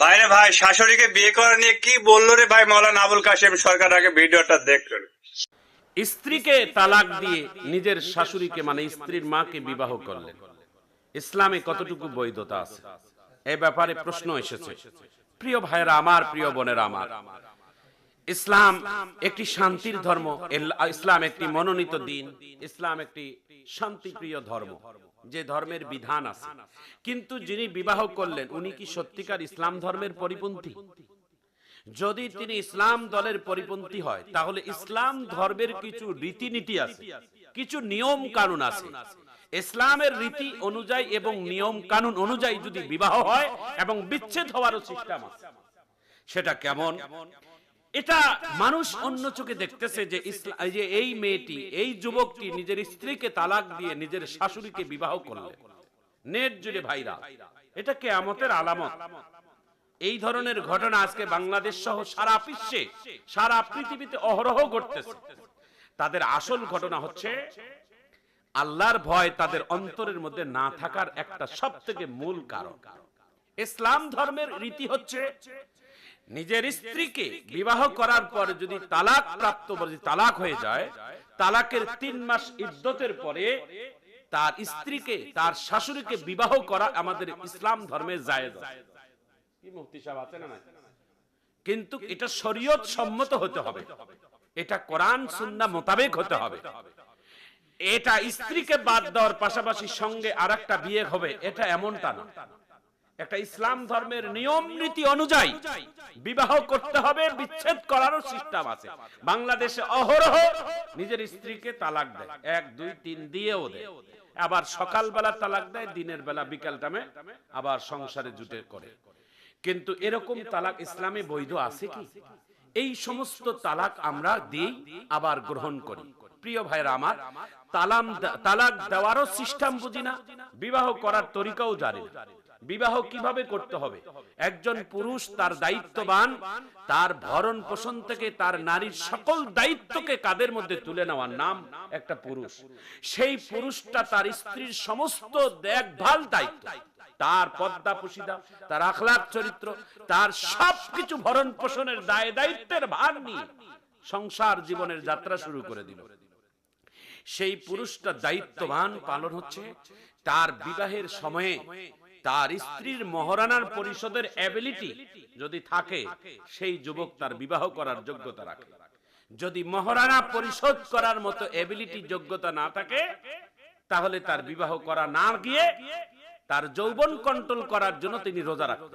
ভাই রে ভাই, শাশুড়িকে বিয়ে করা নিয়ে কি বললো রে ভাই মৌলানা আবুল কাশেম সরকার, আগে ভিডিওটা দেখলেন। স্ত্রীকে তালাক দিয়ে নিজের শাশুড়িকে মানে স্ত্রীর মাকে বিবাহ করলেন, ইসলামে কতটুকু বৈধতা আছে এই ব্যাপারে প্রশ্ন এসেছে। প্রিয় ভাইরা আমার, প্রিয় বোনেরা আমার, ইসলাম একটি শান্তির ধর্ম, ইসলাম একটি মনোনীত দিন, ইসলাম একটি শান্তিপ্রিয় ধর্ম, যে ধর্মের বিধান আছে। কিন্তু যিনি বিবাহ করলেন উনি কি সত্যিকার ইসলাম ধর্মের পরিপন্থী? যদি তিনি ইসলাম দলের পরিপন্থী হয় তাহলে ইসলাম ধর্মের কিছু রীতিনীতি আছে, কিছু নিয়ম কানুন আছে। ইসলামের রীতি অনুযায়ী এবং নিয়ম কানুন অনুযায়ী যদি বিবাহ হয় এবং বিচ্ছেদ হওয়ারও সিস্টেম আছে। সেটা কেমন? এটা মানুষ অন্য চোখে দেখতেছে যে এই মেয়েটি, এই যুবকটি নিজের স্ত্রীকে তালাক দিয়ে নিজের শাশুড়িকে বিবাহ করলেন। নেট জুড়ে ভাইরা, এটা কিয়ামতের আলামত। এই ধরনের ঘটনা আজকে বাংলাদেশ সহ সারা বিশ্বে, সারা পৃথিবীতে অহরহ ঘটতেছে। তাদের আসল ঘটনা হচ্ছে আল্লাহর ভয় তাদের অন্তরের মধ্যে না থাকার একটা সবথেকে মূল কারণ। ইসলাম ধর্মের রীতি হচ্ছে নিজের স্ত্রীকে বিবাহ করার পর যদি তালাক প্রাপ্ত, তালাক হয়ে যায়, তালাকের 3 মাস ইদ্দতের পরে তার স্ত্রীকে, তার শাশুড়িকে বিবাহ করা আমাদের ইসলাম ধর্মে জায়েজ আছে। কি মুফতি সাহেব আছেন না? কিন্তু এটা শরীয়ত সম্মত হতে হবে, এটা কোরআন সুন্নাহ মোতাবেক হতে হবে। এটা স্ত্রীকে বাদ দেওয়ার পাশাপাশি সঙ্গে আরেকটা বিয়ে হবে, এটা এমনটা না। একটা ইসলাম ধর্মের নিয়ম নীতি অনুযায়ী বিবাহ করতে হবে, বিচ্ছেদ করারও সিস্টেম আছে। বাংলাদেশে অহরহ নিজের স্ত্রীকে তালাক দেয়, 1 2 3 দিয়েও দেয়, আবার সকালবেলা তালাক দেয়, দিনের বেলা বিকাল টাইমে আবার সংসারে জুটে করে। কিন্তু এরকম তালাক ইসলামে বৈধ আছে কি? এই সমস্ত তালাক আমরা দিই আবার গ্রহণ করি। প্রিয় ভাইরা আমার, তালাক দেওয়ারও সিস্টেম বুঝি না, বিবাহ করার তরিকাও জানি না। বিবাহ কিভাবে করতে হবে? একজন পুরুষ তার দায়িত্ববান, তার ভরণ পোষণ থেকে তার নারীর সকল দায়িত্বকে কাঁধের মধ্যে তুলে নেওয়ার নাম একটা পুরুষ। সেই পুরুষটা তার স্ত্রীর সমস্ত দেখভাল দায়িত্ব, তার পর্দা পুশিদা, তার আখলাক চরিত্র, তার সবকিছু ভরণ পোষণের দায় দায়িত্বের ভার নিয়ে সংসার জীবনের যাত্রা শুরু করে দিল। সেই পুরুষটা দায়িত্ববান পালন হচ্ছে তার বিবাহের সময়ে তার স্ত্রীর মহারানার পরিশোধের এবিলিটি যদি থাকে, সেই যুবক তার বিবাহ করার যোগ্যতা রাখে। যদি মহারানা পরিশোধ করার মতো এবিলিটি, যোগ্যতা না থাকে, তাহলে তার বিবাহ করা না গিয়ে তার যৌবন কন্ট্রোল করার জন্য তিনি রোজা রাখেন।